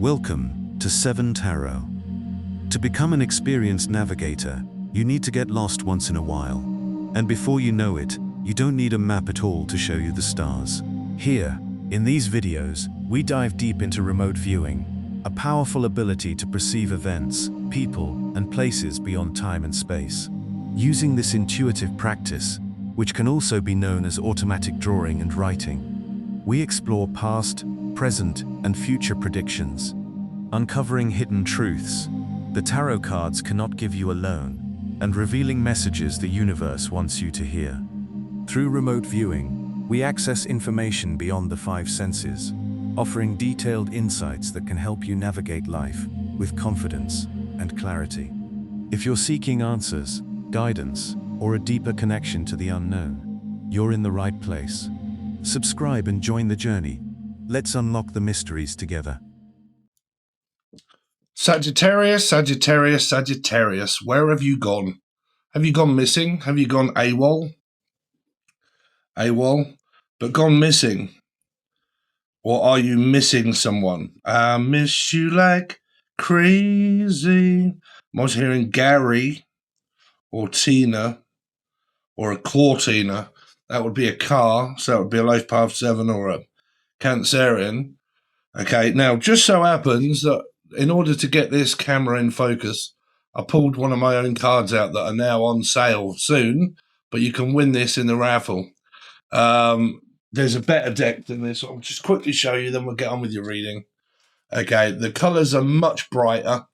Welcome to 7 Tarot. To become an experienced navigator, you need to get lost once in a while. And before you know it, you don't need a map at all to show you the stars. Here, in these videos, we dive deep into remote viewing, a powerful ability to perceive events, people, and places beyond time and space. Using this intuitive practice, which can also be known as automatic drawing and writing, we explore past, present, and future predictions, uncovering hidden truths the tarot cards cannot give you alone, and revealing messages the universe wants you to hear. Through remote viewing, we access information beyond the 5 senses, offering detailed insights that can help you navigate life with confidence and clarity. If you're seeking answers, guidance, or a deeper connection to the unknown, you're in the right place. Subscribe and join the journey. Let's unlock the mysteries together. Sagittarius, Sagittarius, Sagittarius, where have you gone? Have you gone missing? Have you gone AWOL? AWOL, but gone missing? Or are you missing someone? I miss you like crazy. I was hearing Gary or Tina or a Cortina. That would be a car, so that would be a Life Path 7 or a Cancerian. Okay, now just so happens that in order to get this camera in focus, I pulled one of my own cards out that are now on sale soon, but you can win this in the raffle. There's a better deck than this. I'll just quickly show you, then we'll get on with your reading. Okay, the colours are much brighter,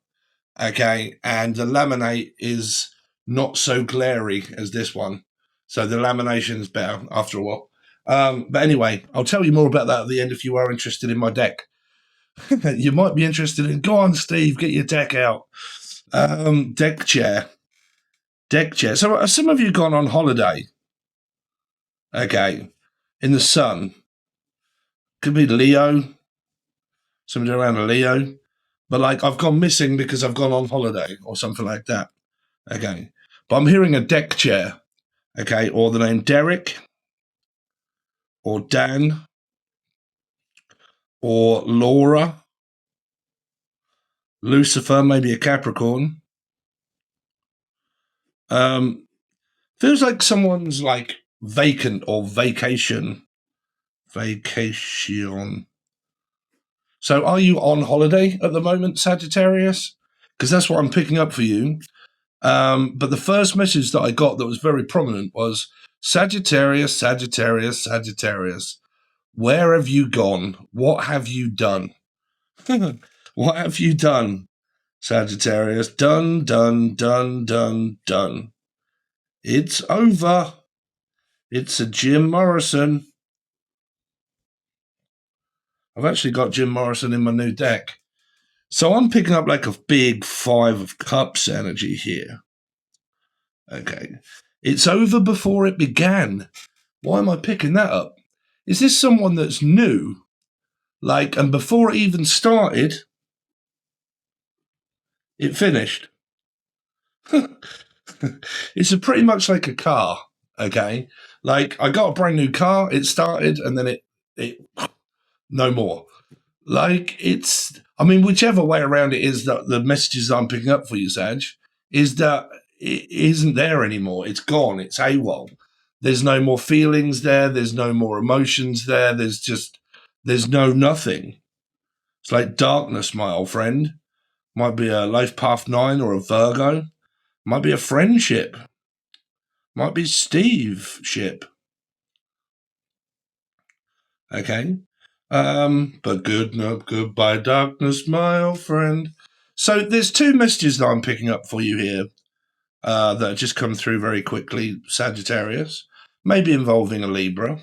okay, and the laminate is not so glary as this one. So the lamination is better after a while. But anyway, I'll tell you more about that at the end if you are interested in my deck. You might be interested in, go on, Steve, get your deck out. Deck chair. So have some of you gone on holiday? Okay, in the sun. Could be Leo. Somebody around a Leo. But like, I've gone missing because I've gone on holiday or something like that. Okay, but I'm hearing a deck chair. Okay, or the name Derek, or Dan, or Laura, Lucifer, maybe a Capricorn. Feels like someone's like vacant or vacation. So are you on holiday at the moment, Sagittarius? Because that's what I'm picking up for you. But the first message that I got that was very prominent was Sagittarius, Sagittarius, Sagittarius. Where have you gone? What have you done? What have you done, Sagittarius? Done, done, done, done, done. It's over. It's a Jim Morrison. I've actually got Jim Morrison in my new deck. So I'm picking up like a big 5 of Cups energy here. Okay. It's over before it began. Why am I picking that up? Is this someone that's new? Like, and before it even started, it finished. It's pretty much like a car, okay? Like, I got a brand new car, it started, and then it no more. Like, I mean, whichever way around it is that the messages I'm picking up for you, Sag, is that it isn't there anymore. It's gone. It's AWOL. There's no more feelings there. There's no more emotions there. There's no nothing. It's like darkness, my old friend. Might be a Life Path 9 or a Virgo. Might be a friendship. Might be Steve-ship. Okay. But goodbye darkness, my old friend. So there's 2 messages that I'm picking up for you here that have just come through very quickly, Sagittarius. Maybe involving a Libra.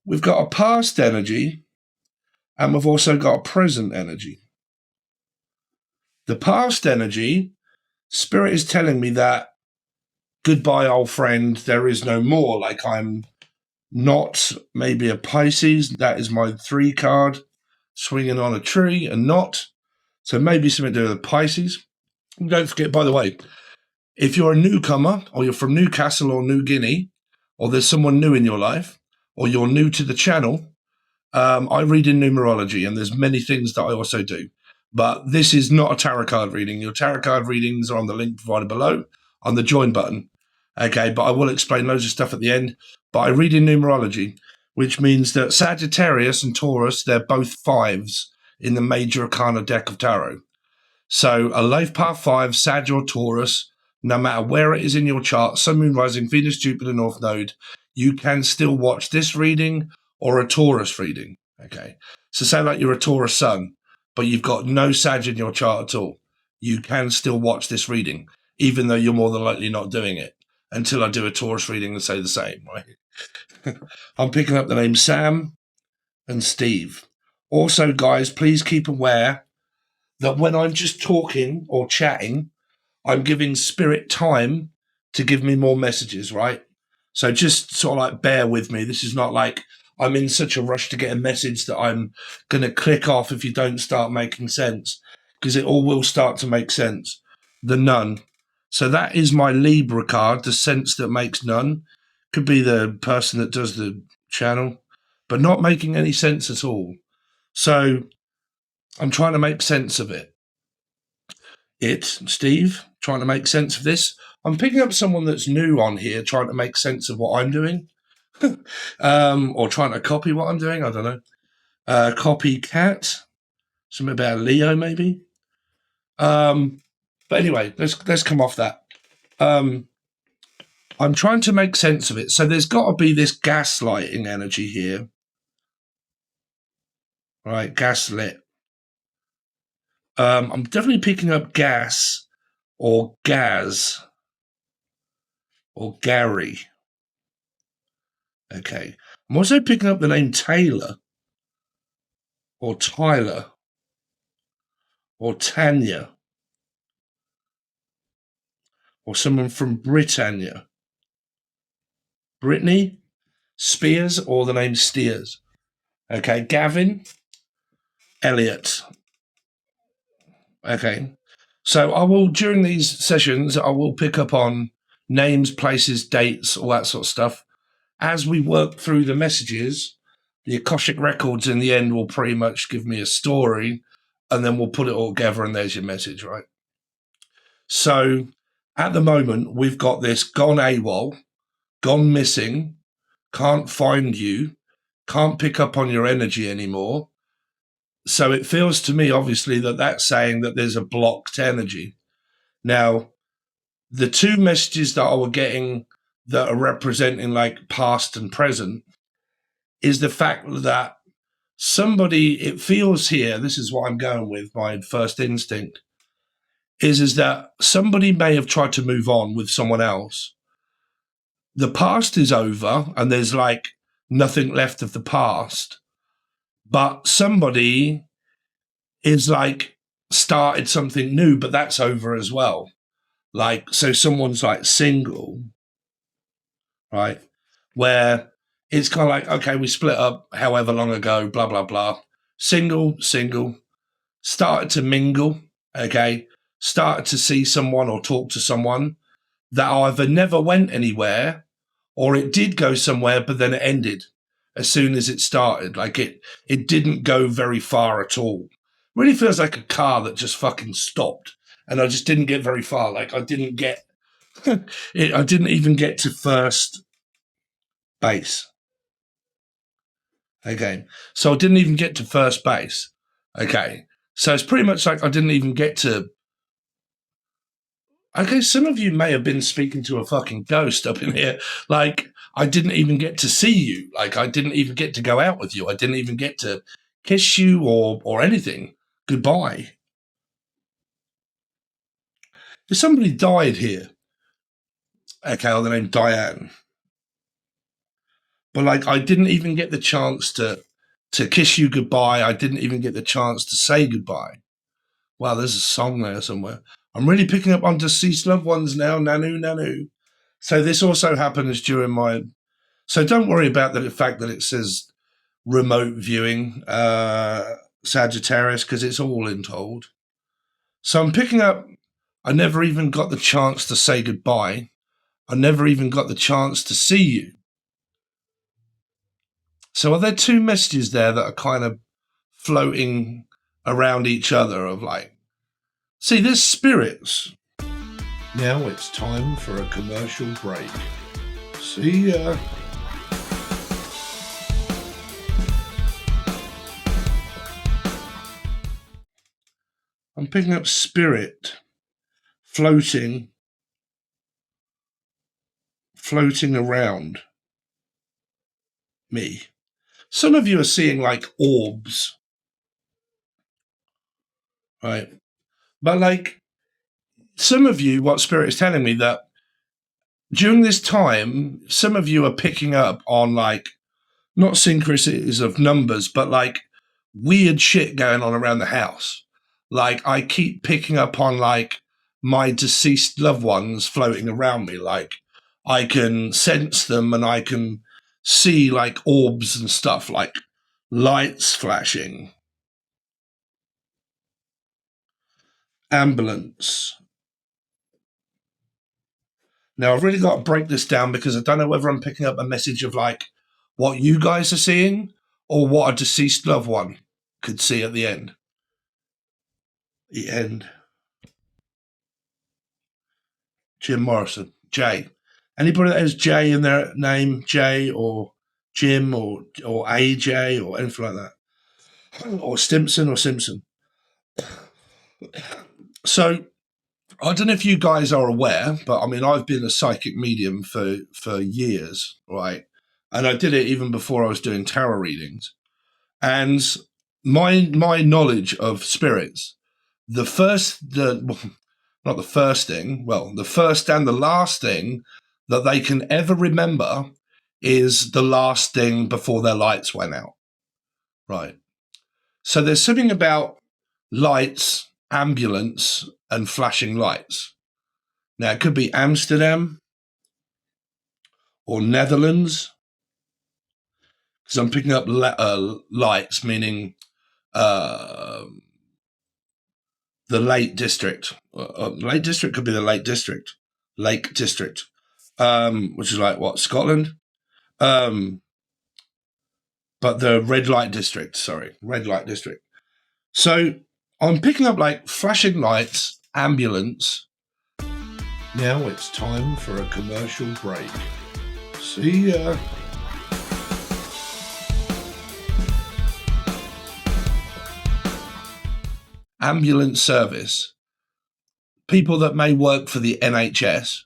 We've got a past energy, and we've also got a present energy. The past energy, Spirit is telling me that goodbye, old friend, there is no more. Like, I'm not maybe a Pisces. That is my 3 card, swinging on a tree, and not. So maybe something to do with Pisces. And don't forget, by the way, if you're a newcomer, or you're from Newcastle or New Guinea, or there's someone new in your life, or you're new to the channel, I read in numerology, and there's many things that I also do. But this is not a tarot card reading. Your tarot card readings are on the link provided below on the join button. Okay, but I will explain loads of stuff at the end. But I read in numerology, which means that Sagittarius and Taurus, they're both fives in the major arcana deck of tarot. So a life path 5, Sag or Taurus, no matter where it is in your chart, Sun, Moon, Rising, Venus, Jupiter, North Node, you can still watch this reading or a Taurus reading. Okay, so say like you're a Taurus Sun, but you've got no Sag in your chart at all. You can still watch this reading, even though you're more than likely not doing it, until I do a Taurus reading and say the same, right? I'm picking up the names Sam and Steve. Also, guys, please keep aware that when I'm just talking or chatting, I'm giving spirit time to give me more messages, right? So just sort of like bear with me. This is not like I'm in such a rush to get a message that I'm going to click off if you don't start making sense, because it all will start to make sense. The Nun. So that is my Libra card, the sense that makes none. Could be the person that does the channel, but not making any sense at all. So I'm trying to make sense of it. Steve, trying to make sense of this. I'm picking up someone that's new on here, trying to make sense of what I'm doing, or trying to copy what I'm doing. I don't know. Copycat, something about Leo, maybe. But anyway, let's come off that. I'm trying to make sense of it. So there's got to be this gaslighting energy here, right? Gaslit. I'm definitely picking up gas or Gaz or Gary. Okay. I'm also picking up the name Taylor or Tyler or Tanya or someone from Britannia. Brittany Spears or the name Steers. Okay. Gavin Elliot. Okay. So I will, during these sessions, I will pick up on names, places, dates, all that sort of stuff. As we work through the messages, the Akashic records in the end will pretty much give me a story, and then we'll put it all together and there's your message, right? So at the moment, we've got this gone AWOL, gone missing, can't find you, can't pick up on your energy anymore. So it feels to me, obviously, that that's saying that there's a blocked energy. Now, the two messages that I was getting that are representing like past and present is the fact that somebody, it feels here, this is what I'm going with, my first instinct, is that somebody may have tried to move on with someone else. The past is over and there's like nothing left of the past, but somebody is like started something new, but that's over as well. Like, so someone's like single, right? Where it's kind of like, okay, we split up however long ago, blah, blah, blah. Single, started to mingle, okay? Started to see someone or talk to someone that either never went anywhere or it did go somewhere, but then it ended as soon as it started. Like it didn't go very far at all. Really feels like a car that just fucking stopped and I just didn't get very far. Like I didn't get, I didn't even get to first base. Okay. So I didn't even get to first base. Okay. So it's pretty much like I didn't even get to. Okay, some of you may have been speaking to a fucking ghost up in here. Like, I didn't even get to see you. Like, I didn't even get to go out with you. I didn't even get to kiss you or anything. Goodbye. If somebody died here, okay, I'll name Diane. But like, I didn't even get the chance to kiss you goodbye. I didn't even get the chance to say goodbye. Wow, there's a song there somewhere. I'm really picking up on deceased loved ones now. Nanu, nanu. So this also happens during my. So don't worry about the fact that it says remote viewing Sagittarius, because it's all in told. So I'm picking up. I never even got the chance to say goodbye. I never even got the chance to see you. So are there two messages there that are kind of floating around each other of like, see, there's spirits. Now it's time for a commercial break. See ya. I'm picking up spirit floating around me. Some of you are seeing like orbs, right? But like some of you, what spirit is telling me that during this time, some of you are picking up on like, not synchronicities of numbers, but like weird shit going on around the house. Like I keep picking up on like my deceased loved ones floating around me. Like I can sense them and I can see like orbs and stuff, like lights flashing. Ambulance. Now I've really got to break this down because I don't know whether I'm picking up a message of like what you guys are seeing or what a deceased loved one could see at the end. The end. Jim Morrison. Jay. Anybody that has Jay in their name, Jay or Jim or AJ or anything like that. Or Stimson or Simpson. So I don't know if you guys are aware, but I mean, I've been a psychic medium for years, right? And I did it even before I was doing tarot readings. And my knowledge of spirits, the first and the last thing that they can ever remember is the last thing before their lights went out, right? So there's something about lights, ambulance, and flashing lights. Now, it could be Amsterdam or Netherlands, because I'm picking up lights, meaning the Lake District. Lake District could be the Lake District. Lake District, which is like, what, Scotland? But the Red Light District, Red Light District. So I'm picking up like flashing lights, ambulance. Now it's time for a commercial break. See ya. Ambulance service. People that may work for the NHS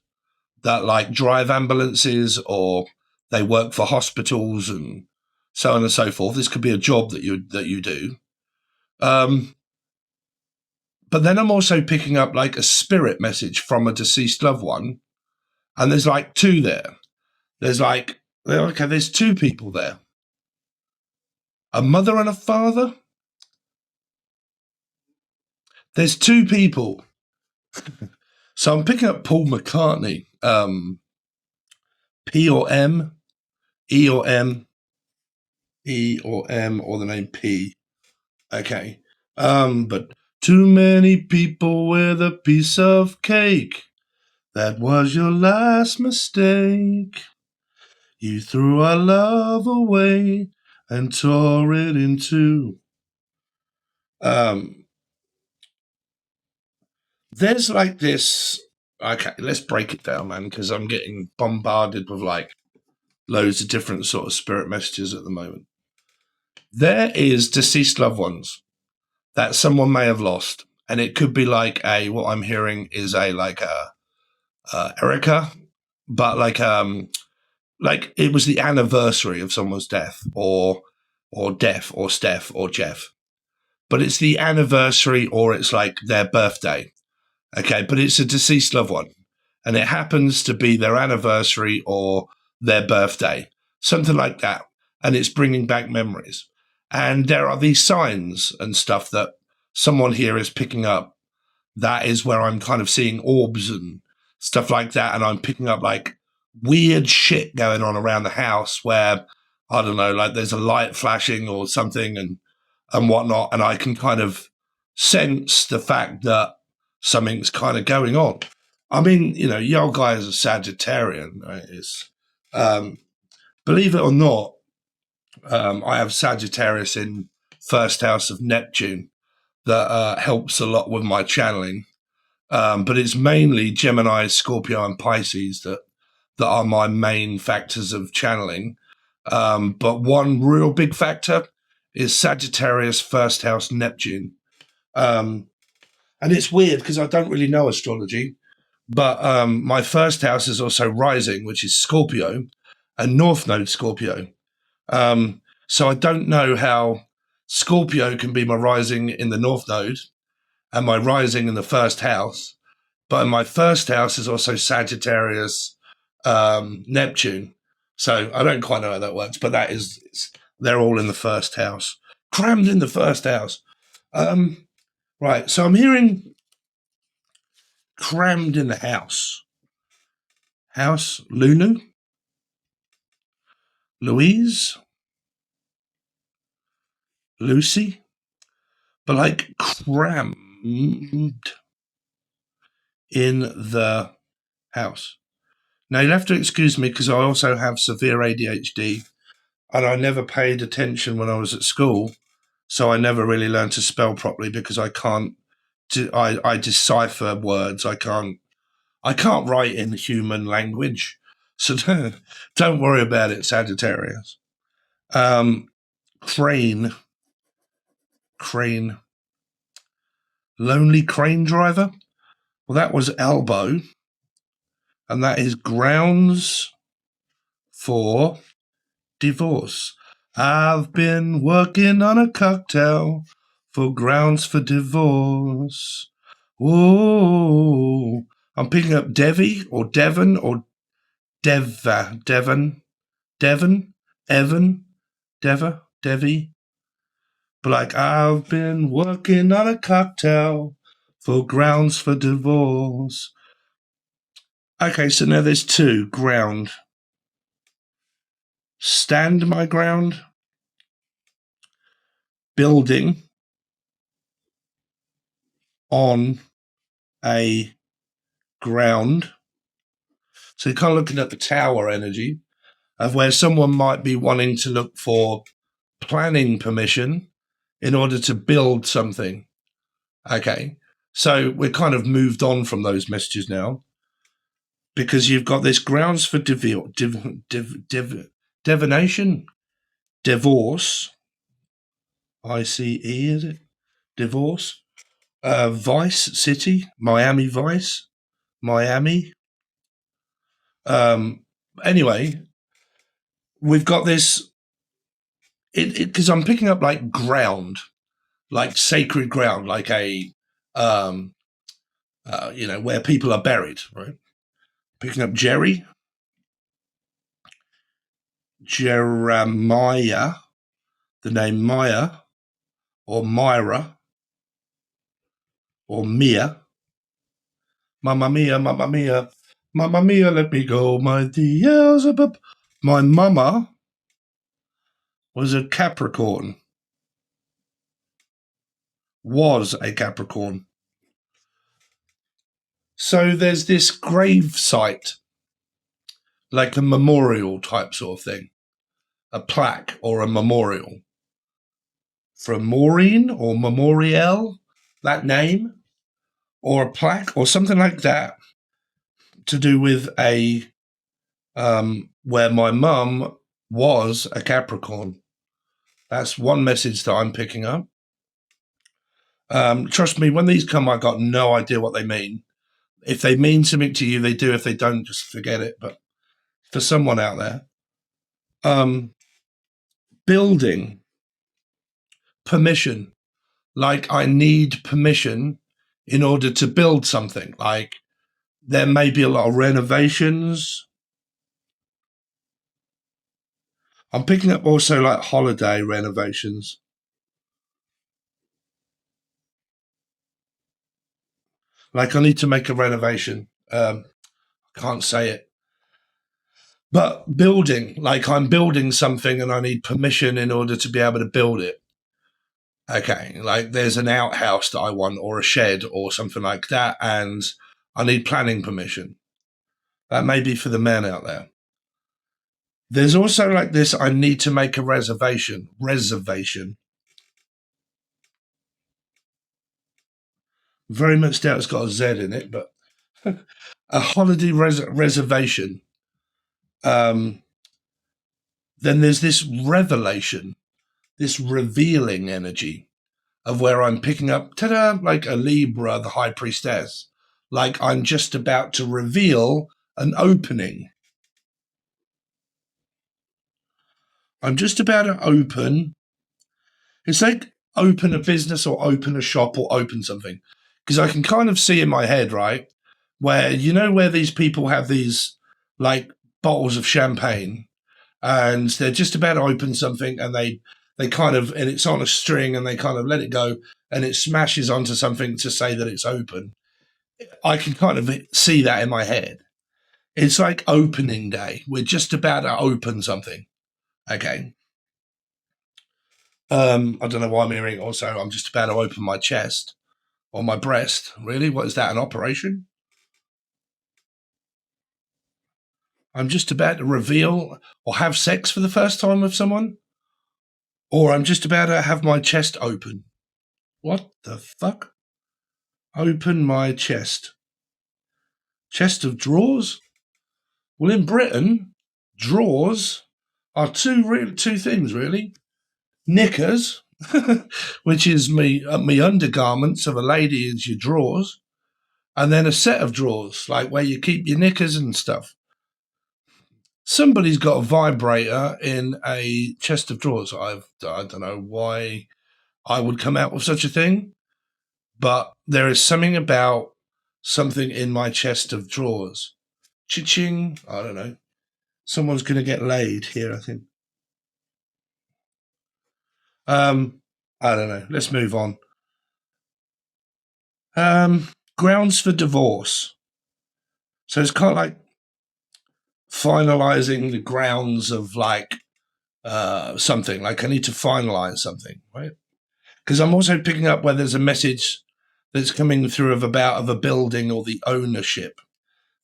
that like drive ambulances or they work for hospitals and so on and so forth. This could be a job that you do. But then I'm also picking up like a spirit message from a deceased loved one. And there's like two there. There's like, okay, there's two people there. A mother and a father. There's two people. So I'm picking up Paul McCartney. P or M, E or M, E or M, or the name P. Okay. But too many people with a piece of cake. That was your last mistake. You threw our love away and tore it in two. There's like this. Okay, let's break it down, man, because I'm getting bombarded with like loads of different sort of spirit messages at the moment. There is deceased loved ones that someone may have lost, and it could be like what I'm hearing is Erica, but like it was the anniversary of someone's death, or death, or Steph, or Jeff, but it's the anniversary, or it's like their birthday. Okay, but it's a deceased loved one, and it happens to be their anniversary or their birthday, something like that, and it's bringing back memories. And there are these signs and stuff that someone here is picking up. That is where I'm kind of seeing orbs and stuff like that, and I'm picking up like weird shit going on around the house where, I don't know, like there's a light flashing or something and whatnot, and I can kind of sense the fact that something's kind of going on. I mean, you know, your guy is a Sagittarian, right? Believe it or not, I have Sagittarius in first house of Neptune that helps a lot with my channeling. But it's mainly Gemini, Scorpio, and Pisces that are my main factors of channeling. But one real big factor is Sagittarius first house Neptune. And it's weird because I don't really know astrology, but my first house is also rising, which is Scorpio, and North Node Scorpio. So I don't know how Scorpio can be my rising in the North Node and my rising in the first house. But in my first house is also Sagittarius, Neptune. So I don't quite know how that works, but they're all in the first house, crammed in the first house. Right, so I'm hearing crammed in the house. House, Lulu, Louise, Lucy, but like crammed in the house. Now you'll have to excuse me because I also have severe ADHD and I never paid attention when I was at school. So I never really learned to spell properly because I can't, I decipher words. I can't write in human language. So don't worry about it, Sagittarius. Crane, lonely crane driver. Well, that was elbow. And that is grounds for divorce. I've been working on a cocktail for grounds for divorce. Whoa. I'm picking up Devi or Devon or Deva. Devon, Evan, Devi. But like, I've been working on a cocktail for grounds for divorce. Okay, so now there's two. Ground. Stand my ground. Building on a ground. So you're kind of looking at the tower energy of where someone might be wanting to look for planning permission in order to build something. Okay, so we're kind of moved on from those messages now because you've got this grounds for divination, divorce, ICE, is it? Divorce. Vice City, Miami Vice, Miami. Anyway, we've got this, because I'm picking up like ground, like sacred ground, like a, where people are buried, right? Picking up Jeremiah, the name Maya, or Myra, or Mia. Mamma mia, mamma mia, mamma mia, let me go, my Beelzebub. My mama was a Capricorn. Was a Capricorn. So there's this grave site, like a memorial type sort of thing, a plaque or a memorial. From Maureen or Memorial, that name, or a plaque or something like that, to do with a where my mum was a Capricorn. That's one message that I'm picking up. Trust me, when these come, I've got no idea what they mean. If they mean something to you, they do. If they don't, just forget it. But for someone out there, building, permission. Like I need permission in order to build something. Like there may be a lot of renovations. I'm picking up also like holiday renovations. Like I need to make a renovation. Can't say it. But building, like I'm building something and I need permission in order to be able to build it. Okay, like there's an outhouse that I want or a shed or something like that, and I need planning permission. That may be for the men out there. There's also like this, I need to make a reservation. Very much doubt it's got a Z in it, but a holiday reservation. Then there's this revelation, this revealing energy of where I'm picking up, ta-da, like a Libra, the high priestess. Like I'm just about to reveal an opening. I'm just about to open. It's like open a business or open a shop or open something. Because I can kind of see in my head, right, where, you know, where these people have these like bottles of champagne and they're just about to open something and they kind of, and it's on a string and they kind of let it go and it smashes onto something to say that it's open. I can kind of see that in my head. It's like opening day. We're just about to open something. Okay. I don't know why I'm hearing also I'm just about to open my chest or my breast. Really? What is that, an operation? I'm just about to reveal or have sex for the first time with someone? Or I'm just about to have my chest open. What the fuck? Open my chest. Chest of drawers? Well, in Britain, drawers are two things, really. Knickers, which is me undergarments of a lady is your drawers, and then a set of drawers, like where you keep your knickers and stuff. Somebody's got a vibrator in a chest of drawers. I don't know why I would come out with such a thing, but there is something about something in my chest of drawers. Cha-ching, I don't know. Someone's going to get laid here, I think. I don't know. Let's move on. Grounds for divorce. So it's kind of like finalizing the grounds of like something. Like I need to finalize something, right? Because I'm also picking up where there's a message that's coming through of a building or the ownership.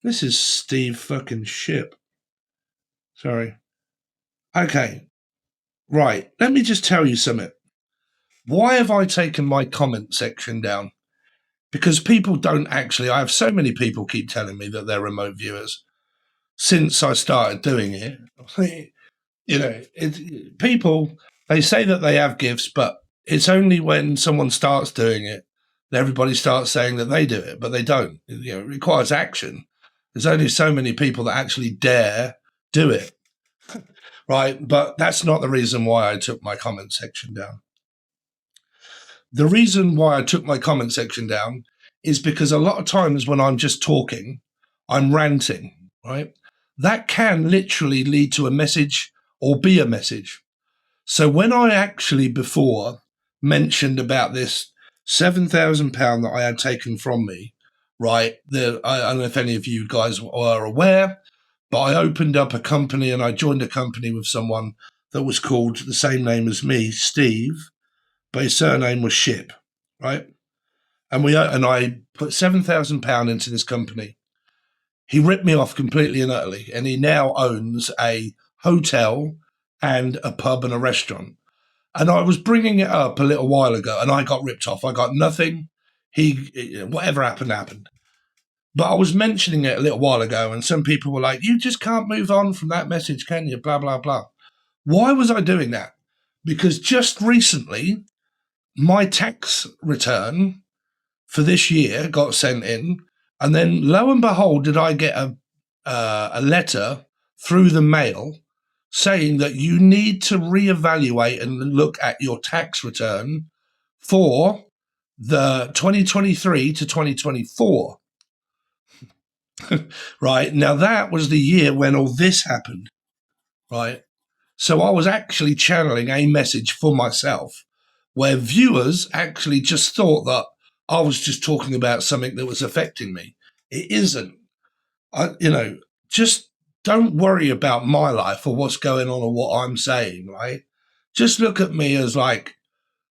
This is Steve fucking Ship. Sorry. Okay. Right. Let me just tell you something. Why have I taken my comment section down? Because people don't actually, I have so many people keep telling me that they're remote viewers since I started doing it. You know, people, they say that they have gifts, but it's only when someone starts doing it that everybody starts saying that they do it, but they don't. You know, it requires action. There's only so many people that actually dare do it, right? But that's not the reason why I took my comment section down. The reason why I took my comment section down is because a lot of times when I'm just talking, I'm ranting, right? That can literally lead to a message or be a message. So when I actually before mentioned about this £7,000 that I had taken from me, right? I don't know if any of you guys are aware, but I opened up a company and I joined a company with someone that was called the same name as me, Steve, but his surname was Ship, right? And I put £7,000 into this company. He ripped me off completely and utterly, and he now owns a hotel and a pub and a restaurant. And I was bringing it up a little while ago, and I got ripped off. I got nothing. Whatever happened. But I was mentioning it a little while ago, and some people were like, you just can't move on from that message, can you? Blah, blah, blah. Why was I doing that? Because just recently, my tax return for this year got sent in, and then lo and behold, did I get a letter through the mail saying that you need to reevaluate and look at your tax return for the 2023 to 2024. Right. Now, that was the year when all this happened. Right. So I was actually channeling a message for myself where viewers actually just thought that I was just talking about something that was affecting me. It isn't. Just don't worry about my life or what's going on or what I'm saying, right? Just look at me as like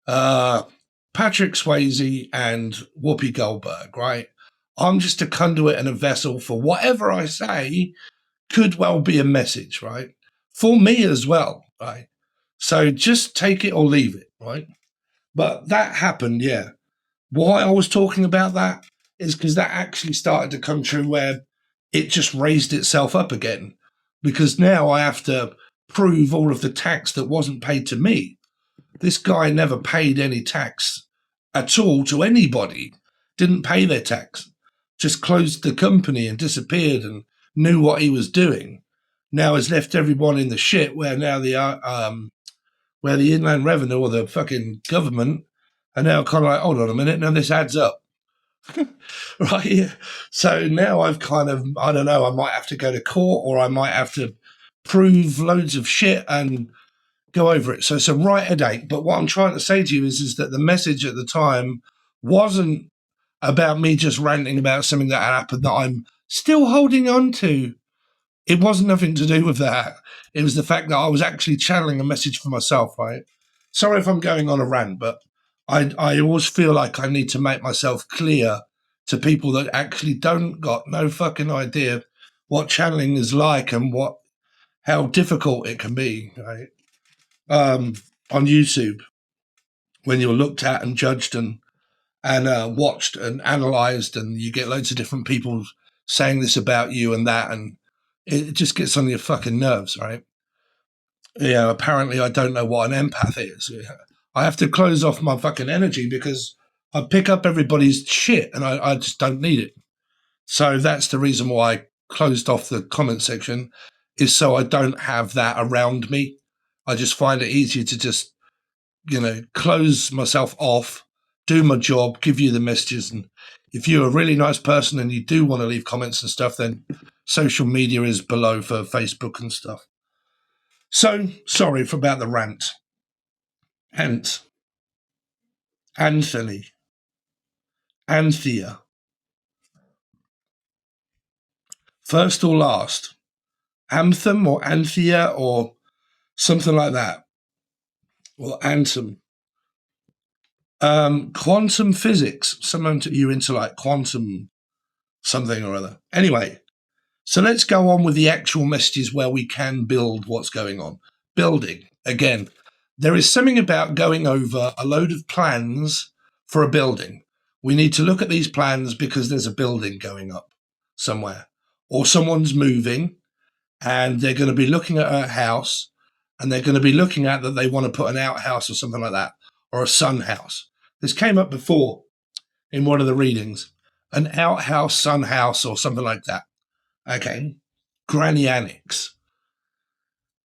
Patrick Swayze and Whoopi Goldberg, right? I'm just a conduit and a vessel for whatever I say could well be a message, right? for me as well, right? So just take it or leave it, right? But that happened, yeah. Why I was talking about that is because that actually started to come true where it just raised itself up again. Because now I have to prove all of the tax that wasn't paid to me. This guy never paid any tax at all to anybody, didn't pay their tax, just closed the company and disappeared and knew what he was doing. Now has left everyone in the shit where now where the Inland Revenue or the fucking government are now kind of like, hold on a minute, now this adds up. Right? Yeah. So now I've kind of, I don't know, I might have to go to court or I might have to prove loads of shit and go over it. So it's a right headache. But what I'm trying to say to you is that the message at the time wasn't about me just ranting about something that happened that I'm still holding on to. It wasn't nothing to do with that. It was the fact that I was actually channeling a message for myself, right? Sorry if I'm going on a rant, but I always feel like I need to make myself clear to people that actually don't got no fucking idea what channeling is like and how difficult it can be, right? On YouTube, when you're looked at and judged and watched and analysed, and you get loads of different people saying this about you and that, and it just gets on your fucking nerves, right? Yeah, apparently I don't know what an empath is. I have to close off my fucking energy because I pick up everybody's shit and I just don't need it. So that's the reason why I closed off the comment section, is so I don't have that around me. I just find it easier to just, close myself off, do my job, give you the messages. And if you're a really nice person and you do want to leave comments and stuff, then social media is below for Facebook and stuff. So sorry about the rant. Hence, Anthony, Anthea. First or last? Anthem or Anthea or something like that. Or Anthem. Quantum physics. Someone you into like quantum something or other. Anyway, so let's go on with the actual messages where we can build what's going on. Building. Again, there is something about going over a load of plans for a building. We need to look at these plans because there's a building going up somewhere. Or someone's moving and they're going to be looking at a house and they're going to be looking at that they want to put an outhouse or something like that, or a sun house. This came up before in one of the readings. An outhouse, sun house, or something like that. Okay. Granny annex.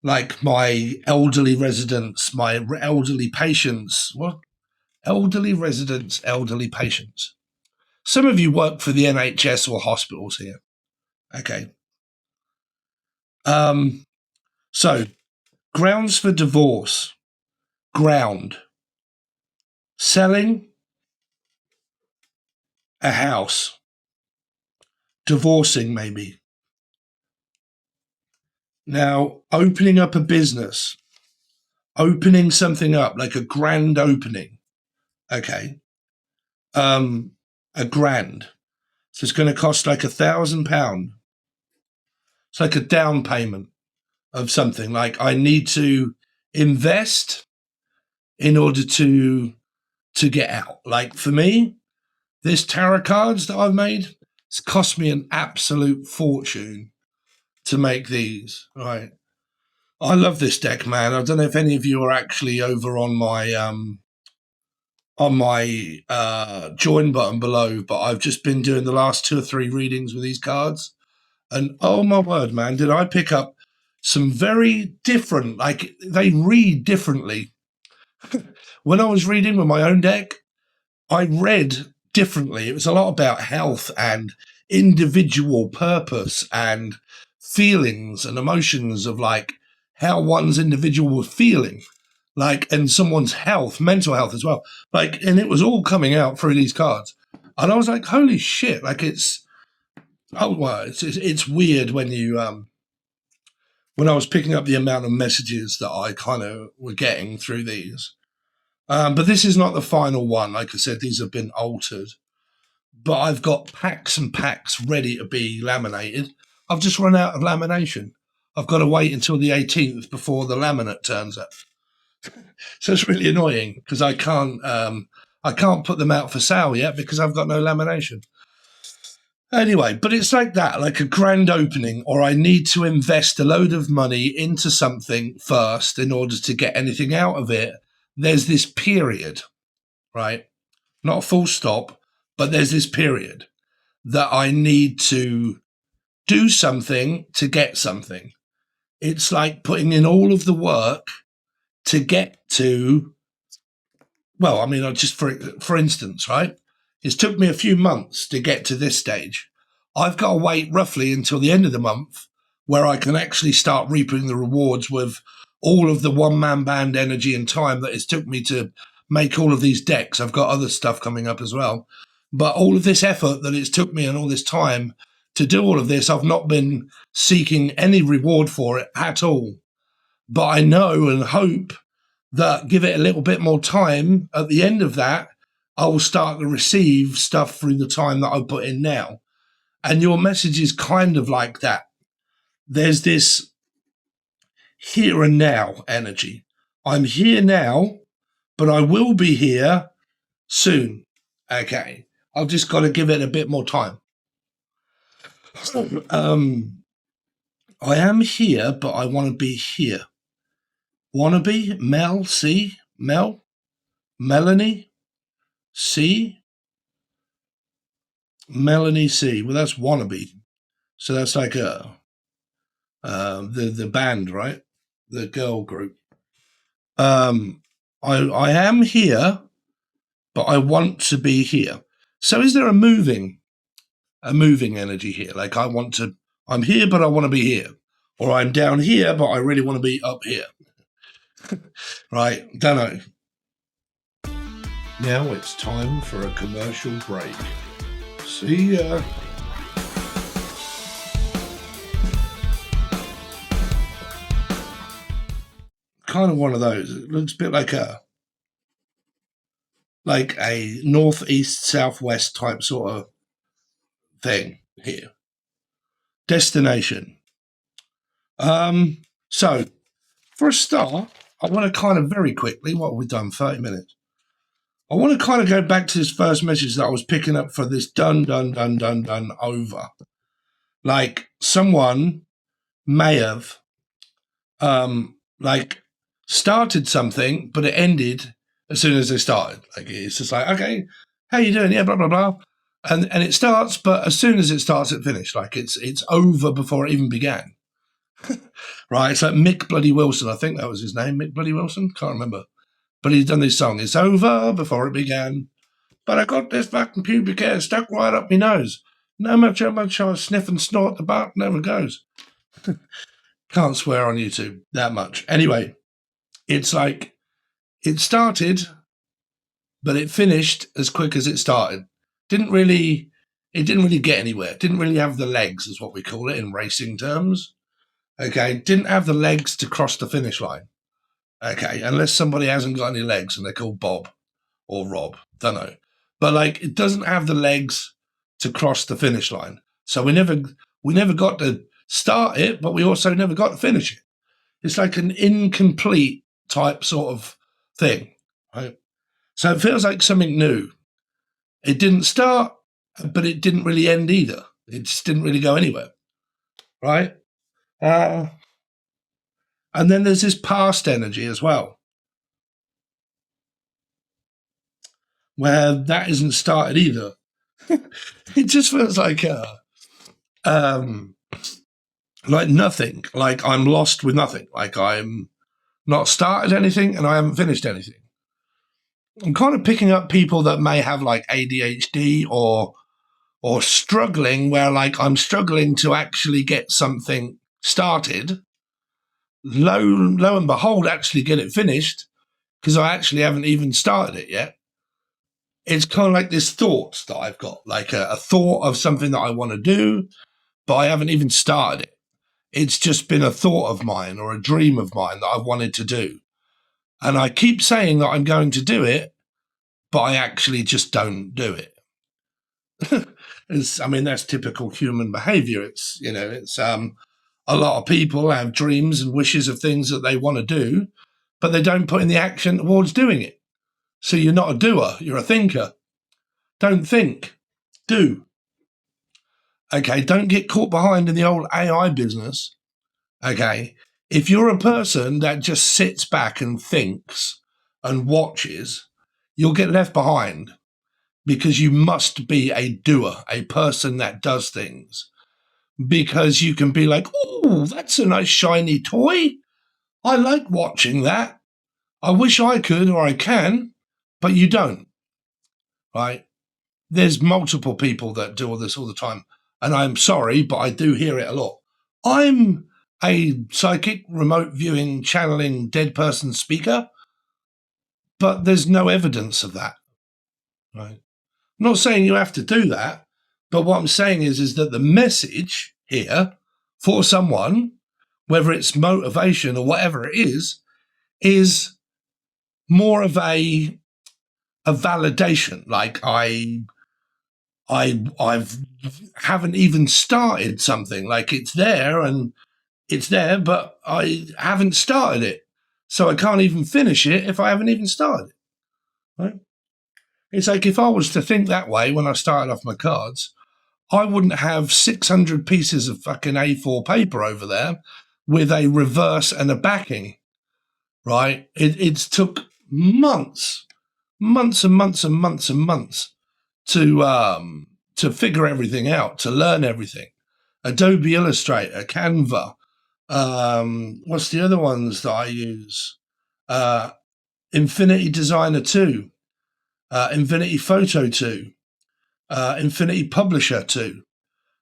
Like my elderly residents, my elderly patients. What? Elderly residents, elderly patients. Some of you work for the NHS or hospitals here. Okay. So, grounds for divorce. Ground. Selling a house. Divorcing, maybe. Now, opening up a business. Opening something up, like a grand opening. Okay. A grand. So it's going to cost like £1,000. It's like a down payment of something. Like I need to invest in order to get out. Like for me, this tarot cards that I've made, it's cost me an absolute fortune to make these. Right. I love this deck, man. I don't know if any of you are actually over on my join button below, but I've just been doing the last 2 or 3 readings with these cards. And oh my word, man, did I pick up some very different, like they read differently. When I was reading with my own deck, I read differently. It was a lot about health and individual purpose and feelings and emotions of like how one's individual was feeling, like, and someone's health, mental health as well. Like, and it was all coming out through these cards. And I was like, holy shit, like it's weird when you, when I was picking up the amount of messages that I kind of were getting through these. But this is not the final one. Like I said, these have been altered. But I've got packs and packs ready to be laminated. I've just run out of lamination. I've got to wait until the 18th before the laminate turns up. So it's really annoying because I can't put them out for sale yet because I've got no lamination. Anyway, but it's like that, like a grand opening, or I need to invest a load of money into something first in order to get anything out of it. There's this period, right? Not a full stop, but there's this period that I need to do something to get something. It's like putting in all of the work to get to, well, I mean, just for instance, right? It's took me a few months to get to this stage. I've got to wait roughly until the end of the month where I can actually start reaping the rewards with all of the one-man band energy and time that it's took me to make all of these decks. I've got other stuff coming up as well. But all of this effort that it's took me and all this time to do all of this, I've not been seeking any reward for it at all. But I know and hope that give it a little bit more time, at the end of that, I will start to receive stuff through the time that I put in now. And your message is kind of like that. There's this here and now energy. I'm here now, but I will be here soon. Okay. I've just got to give it a bit more time. I am here, but I want to be here. Wannabe, Mel, C, Mel, Melanie, C, Melanie C. Well, that's wannabe. So that's like the band, right? The girl group. I am here, but I want to be here. So is there a moving energy here? Like I'm here, but I want to be here. Or I'm down here, but I really want to be up here. Right? Don't know. Now it's time for a commercial break. See ya. Kind of one of those. It looks a bit like a northeast, southwest type sort of thing here. Destination. So for a start, I want to kind of very quickly, what have we done? 30 minutes. I want to kind of go back to this first message that I was picking up for this done over. Like someone may have started something, but it ended as soon as they started. Like it's just like, okay, how you doing? Yeah, blah blah blah, and it starts, but as soon as it starts, it finished. Like it's over before it even began. Right? It's like Mick Bloody Wilson. I think that was his name, Mick Bloody Wilson. Can't remember, but he's done this song. It's over before it began. But I got this fucking pubic hair stuck right up my nose. No matter how much I sniff and snort, the bark never goes. Can't swear on YouTube that much. Anyway, it's like it started, but it finished as quick as it started. It didn't really get anywhere. It didn't really have the legs, is what we call it in racing terms. Okay, didn't have the legs to cross the finish line. Okay, unless somebody hasn't got any legs and they're called Bob or Rob, don't know. But like, it doesn't have the legs to cross the finish line. So we never got to start it, but we also never got to finish it. It's like an incomplete type sort of thing, right? So it feels like something new. It didn't start, but it didn't really end either. It just didn't really go anywhere, right? And then there's this past energy as well, where that isn't started either. It just feels like nothing. Like I'm lost with nothing. Like I'm not started anything and I haven't finished anything. I'm kind of picking up people that may have like ADHD or struggling, where like I'm struggling to actually get something started. Lo and behold, actually get it finished because I actually haven't even started it yet. It's kind of like this thought that I've got, like a thought of something that I want to do, but I haven't even started it. It's just been a thought of mine or a dream of mine that I wanted to do. And I keep saying that I'm going to do it, but I actually just don't do it. That's typical human behavior. I a lot of people have dreams and wishes of things that they want to do, but they don't put in the action towards doing it. So you're not a doer, you're a thinker. Don't think, do. Okay, don't get caught behind in the old AI business. Okay, if you're a person that just sits back and thinks and watches, you'll get left behind, because you must be a doer, a person that does things. Because you can be like, oh, that's a nice shiny toy. I like watching that. I wish I could, or I can, but you don't, right? There's multiple people that do all this all the time. And I'm sorry, but I do hear it a lot. I'm a psychic, remote viewing, channeling, dead person speaker, but there's no evidence of that, right? I'm not saying you have to do that, but what I'm saying is that the message here for someone, whether it's motivation or whatever it is more of a validation. Like I haven't even started something. Like it's there, but I haven't started it. So I can't even finish it if I haven't even started it, right? It's like if I was to think that way when I started off my cards, I wouldn't have 600 pieces of fucking A4 paper over there with a reverse and a backing, right? It's took months and months and months and months to figure everything out, to learn everything. Adobe Illustrator, Canva, what's the other ones that I use? Infinity Designer 2, Infinity Photo 2, Infinity Publisher 2.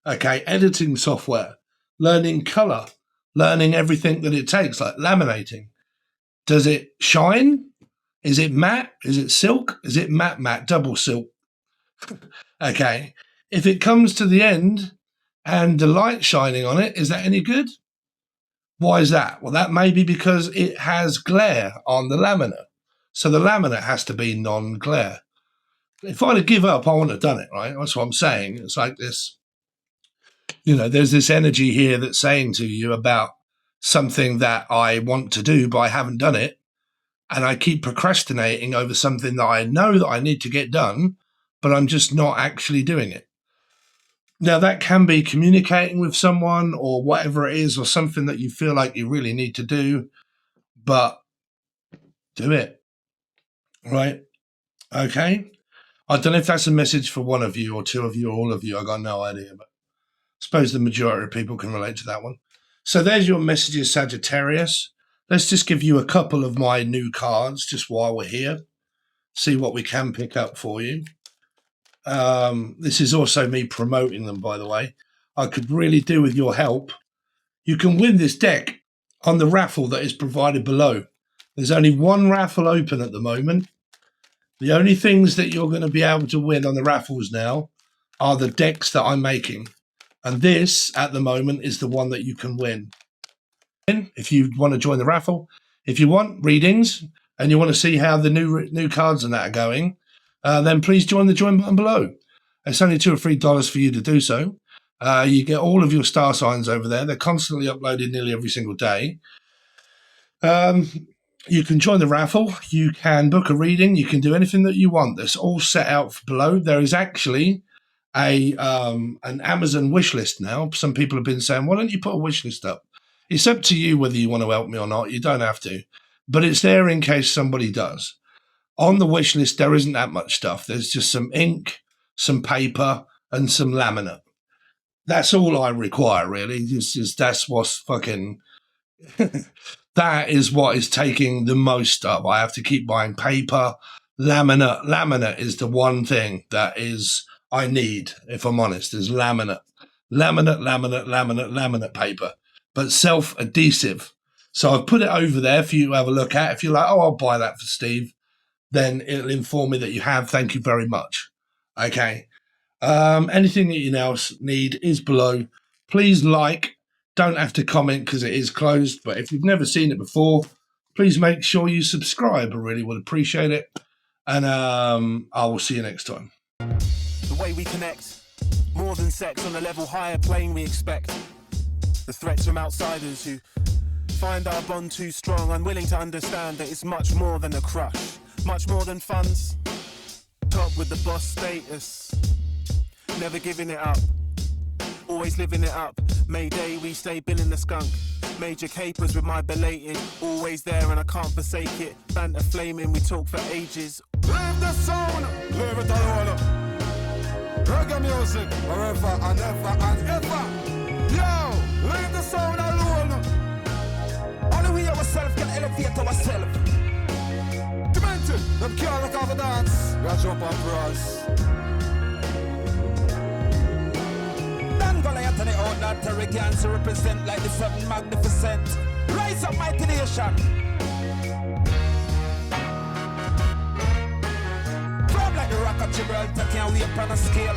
Okay, editing software, learning color, learning everything that it takes, like laminating. Does it shine? Is it matte? Is it silk? Is it matte, double silk? Okay, if it comes to the end and the light shining on it, is that any good? Why is that? Well, that may be because it has glare on the laminate. So the laminate has to be non-glare. If I'd have given up, I wouldn't have done it, right? That's what I'm saying. It's like this, there's this energy here that's saying to you about something that I want to do, but I haven't done it. And I keep procrastinating over something that I know that I need to get done, but I'm just not actually doing it. Now, that can be communicating with someone or whatever it is, or something that you feel like you really need to do, but do it, right? Okay? I don't know if that's a message for one of you or two of you or all of you. I got no idea, but I suppose the majority of people can relate to that one. So there's your messages, Sagittarius. Let's just give you a couple of my new cards just while we're here. See what we can pick up for you. This is also me promoting them, by the way. I could really do with your help. You can win this deck on the raffle that is provided below. There's only one raffle open at the moment. The only things that you're going to be able to win on the raffles now are the decks that I'm making. And this, at the moment, is the one that you can win. If you want to join the raffle, if you want readings and you want to see how the new cards and that are going, then please join the join button below. It's only $2 or $3 for you to do so. You get all of your star signs over there. They're constantly uploaded nearly every single day. You can join the raffle. You can book a reading. You can do anything that you want. That's all set out below. There is actually an Amazon wish list now. Some people have been saying, why don't you put a wish list up? It's up to you whether you want to help me or not. You don't have to. But it's there in case somebody does. On the wish list, there isn't that much stuff. There's just some ink, some paper, and some laminate. That's all I require, really. That's what's fucking... that is what is taking the most up. I have to keep buying paper, laminate. Laminate is the one thing that is I need, if I'm honest, is laminate. Laminate paper. But self-adhesive. So I've put it over there for you to have a look at. If you're like, oh, I'll buy that for Steve, then it'll inform me that you have. Thank you very much. Okay. Anything that you now need is below. Please like. Don't have to comment because it is closed. But if you've never seen it before, please make sure you subscribe. I really would appreciate it. And I will see you next time. The way we connect, more than sex, on a level higher plane we expect. The threats from outsiders who find our bond too strong, unwilling to understand that it's much more than a crush, much more than funds. Top with the boss status, never giving it up, always living it up. Mayday, we stay billing the skunk. Major capers with my belated, always there and I can't forsake it. Banter flaming, we talk for ages. Leave the sound, leave it alone. Reggae music, forever and ever and ever. Yo, leave the sound alone. Only we ourselves can elevate ourselves. Demented, them can't look off a dance. We are jump on bros. None Goliath and the old that arrogance to represent like the seven magnificent. Rise up, mighty nation. Like the rock of Gibraltar, can't we up on a scale?